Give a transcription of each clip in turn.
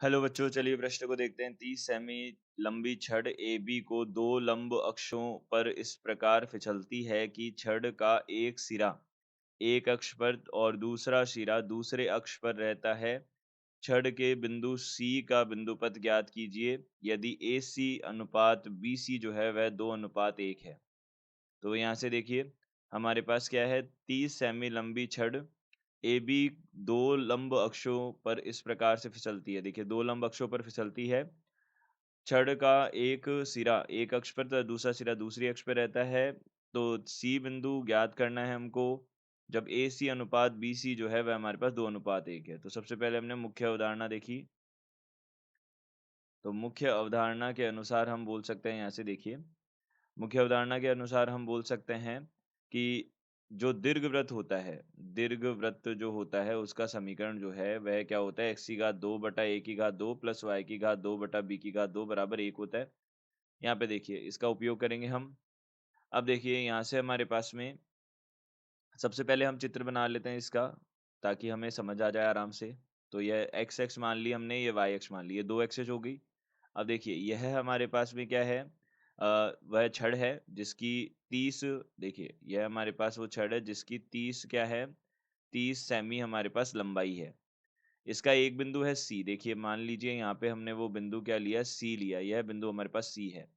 Hello बच्चों, चलिए प्रश्न को देखते हैं। 30 सेमी लंबी छड़ AB को दो लंब अक्षों पर इस प्रकार फिसलती है कि छड़ का एक सिरा एक अक्ष पर और दूसरा सिरा दूसरे अक्ष पर रहता है। छड़ के बिंदु C का बिंदुपथ ज्ञात कीजिए यदि AC अनुपात BC जो है वह 2:1 है। तो यहाँ से देखिए, हमारे पास क्या है, 30 सेमी लंबी छड़ ए बी दो लंब अक्षों पर इस प्रकार से फिसलती है। देखिए, दो लंब अक्षों पर फिसलती है। छड़ का एक सिरा एक अक्ष पर तथा दूसरा सिरा दूसरी अक्ष पर रहता है। तो सी बिंदु ज्ञात करना है हमको, जब ए सी अनुपात बी सी जो है वह हमारे पास 2:1 है। तो सबसे पहले हमने मुख्य अवधारणा देखी। तो मुख्य अवधारणा के अनुसार हम बोल सकते हैं, यहाँ से देखिए, मुख्य अवधारणा के अनुसार हम बोल सकते हैं कि जो दीर्घवृत्त होता है, दीर्घवृत्त जो होता है उसका समीकरण जो है वह क्या होता है, x की घात 2 बटा a की घात 2 प्लस y की घात 2 बटा b की घात 2 बराबर 1 होता है। यहाँ पे देखिए, इसका उपयोग करेंगे हम। अब देखिए, यहाँ से हमारे पास में सबसे पहले हम चित्र बना लेते हैं इसका, ताकि हमें समझ आ जाए आराम से। तो यह एक्स एक्स मान ली हमने, ये वाई एक्स मान ली, ये दो एक्सेस हो गई। अब देखिए, यह हमारे पास में क्या है, वह छड़ है जिसकी 30, देखिए यह हमारे पास वो छड़ है जिसकी 30 क्या है, 30 सेमी हमारे पास लंबाई है। इसका एक बिंदु है सी। देखिए, मान लीजिए यहाँ पे हमने वो बिंदु क्या लिया, सी लिया। यह बिंदु हमारे पास सी है,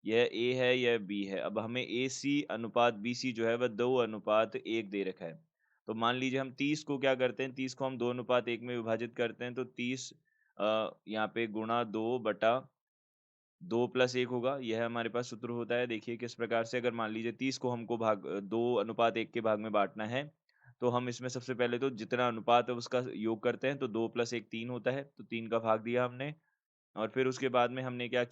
यह ए है, यह बी है। अब हमें ए सी अनुपात बी सी जो है वह 2:1 दे रखा है। तो मान लीजिए हम 30 को क्या करते हैं, 30 को हम 2:1 में विभाजित करते हैं। तो 30 यहाँ पे गुणा 2 बटा 2 प्लस 1 होगा। यह हमारे पास सूत्र होता है। देखिए किस प्रकार से, अगर मान लीजिए 30 को हमको 2:1 के भाग में बाँटना है, तो हम इसमें सबसे पहले तो जितना अनुपात है उसका योग करते हैं। तो 2 प्लस 1 3 होता है, तो 3 का भाग दिया हमने। और फिर उसके बाद में हमने क्या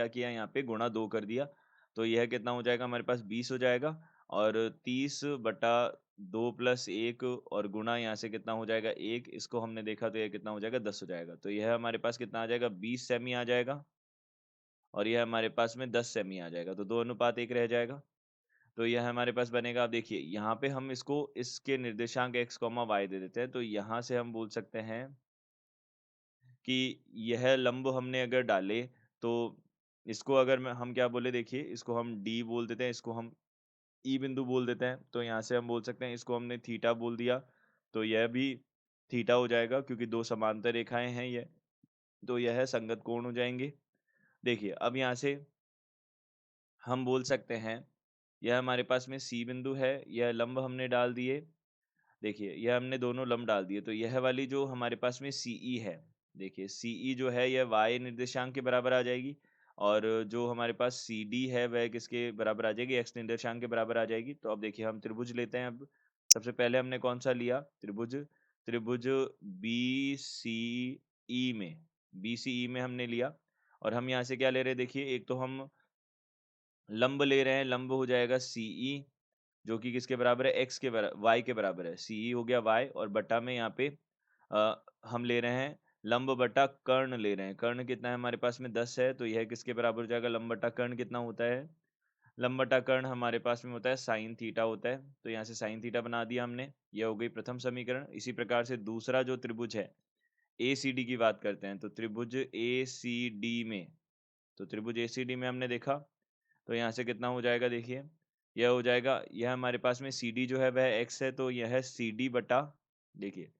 किया, यहाँ पे गुणा 2 कर दिया। तो यह कितना हो जाएगा, हमारे पास 20 हो जाएगा। और 30 बटा 2 प्लस 1 और गुणा यहाँ से कितना हो जाएगा, 1, इसको हमने देखा तो यह कितना हो जाएगा, 10 हो जाएगा। तो यह हमारे पास कितना आ जाएगा, 20 सेमी आ जाएगा। और यह हमारे पास में 10 सेमी आ जाएगा। तो 2:1 रह जाएगा। तो यह हमारे पास बनेगा। अब देखिए, यहाँ पे हम इसको, इसके निर्देशांक x, y दे देते हैं। तो यहाँ से हम बोल सकते हैं कि यह लंब हमने अगर डाले, तो इसको अगर मैं हम क्या बोले, देखिए इसको हम डी बोल देते हैं, इसको हम ई बिंदु बोल देते हैं। तो यहाँ से हम बोल सकते हैं, इसको हमने थीटा बोल दिया, तो यह भी थीटा हो जाएगा, क्योंकि दो समांतर रेखाएं हैं यह। तो यह संगत कोण हो जाएंगे। देखिए, अब यहाँ से हम बोल सकते हैं, यह हमारे पास में सी बिंदु है, यह लंब हमने डाल दिए। देखिए, यह हमने दोनों लंब डाल दिए। तो यह वाली जो हमारे पास में सीई है, देखिए सीई जो है यह वाई निर्देशांक के बराबर आ जाएगी। और जो हमारे पास सी डी है वह किसके बराबर आ जाएगी, एक्स निर्देशांक के बराबर आ जाएगी। तो अब देखिए, हम त्रिभुज लेते हैं। अब सबसे पहले हमने कौन सा लिया, त्रिभुज, त्रिभुज बी सी ई में, बी सी ई में हमने लिया। और हम यहाँ से क्या ले रहे हैं, देखिए एक तो हम लंब ले रहे हैं, लंब हो जाएगा सीई, जो कि किसके बराबर है, एक्स के बराबर, वाई के बराबर है। सीई हो गया वाई, और बटा में यहाँ पे हम ले रहे हैं लंब बटा कर्ण ले रहे हैं। कर्ण कितना है हमारे पास में, 10 है। तो यह किसके बराबर हो जाएगा, लंब बटा कर्ण कितना होता है, लंब बटा कर्ण हमारे पास में होता है साइन थीटा होता है। तो यहाँ से साइन थीटा बना दिया हमने। यह हो गई प्रथम समीकरण। इसी प्रकार से दूसरा जो त्रिभुज है, ए सी डी की बात करते हैं। तो त्रिभुज ए सी डी में, तो त्रिभुज ए सी डी में हमने देखा, तो यहाँ से कितना हो जाएगा, देखिए यह हो जाएगा, यह हमारे पास में सी डी जो है वह एक्स है। तो यह है सी डी बटा, देखिए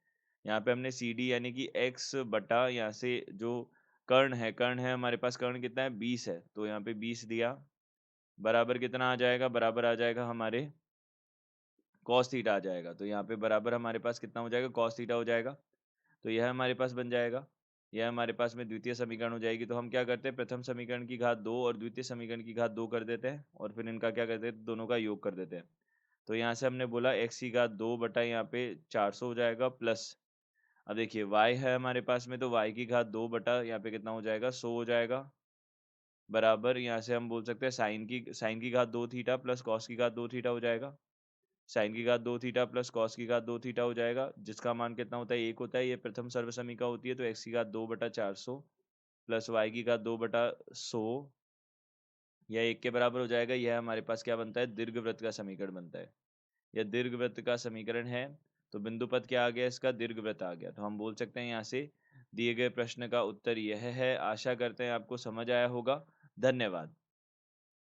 यहाँ पे हमने सी डी यानी कि एक्स बटा, यहाँ से जो कर्ण है, कर्ण है हमारे पास, कर्ण कितना है, 20 है। तो यहाँ पे 20 दिया, बराबर कितना आ जाएगा, बराबर आ जाएगा हमारे कॉस थीटा आ जाएगा। तो यहाँ पे बराबर हमारे पास कितना हो जाएगा, कॉस थीटा हो जाएगा। तो यह हमारे पास बन जाएगा। यह हमारे पास में द्वितीय समीकरण हो जाएगी। तो हम क्या करते हैं, प्रथम समीकरण की घात 2 और द्वितीय समीकरण की घात 2 कर देते हैं, और फिर इनका क्या करते हैं, दोनों का योग कर देते हैं। तो यहाँ से हमने बोला x की घात 2 बटा यहाँ पे 400 हो जाएगा, प्लस अब देखिए y है हमारे पास में, तो y की घात 2 बटा यहाँ पे कितना हो जाएगा, 100 हो जाएगा, बराबर यहाँ से हम बोल सकते हैं साइन की घात 2 थीटा प्लस कॉस की घात 2 थीटा हो जाएगा। साइन की घात 2 थीटा प्लस कॉस की घात 2 थीटा हो जाएगा, जिसका मान कितना होता है, 1 होता है। ये प्रथम सर्वसमीका होती है। तो x की घात 2 बटा 400 प्लस y की घात 2 बटा 100, यह 1 के बराबर हो जाएगा। यह हमारे पास क्या बनता है, दीर्घवृत्त का समीकरण बनता है। यह दीर्घवृत्त का समीकरण है। तो बिंदु पद क्या आ गया इसका? दीर्घवृत्त आ गया। तो हम बोल सकते हैं यहाँ से दिए गए प्रश्न का उत्तर यह है। आशा करते हैं आपको समझ आया होगा। धन्यवाद।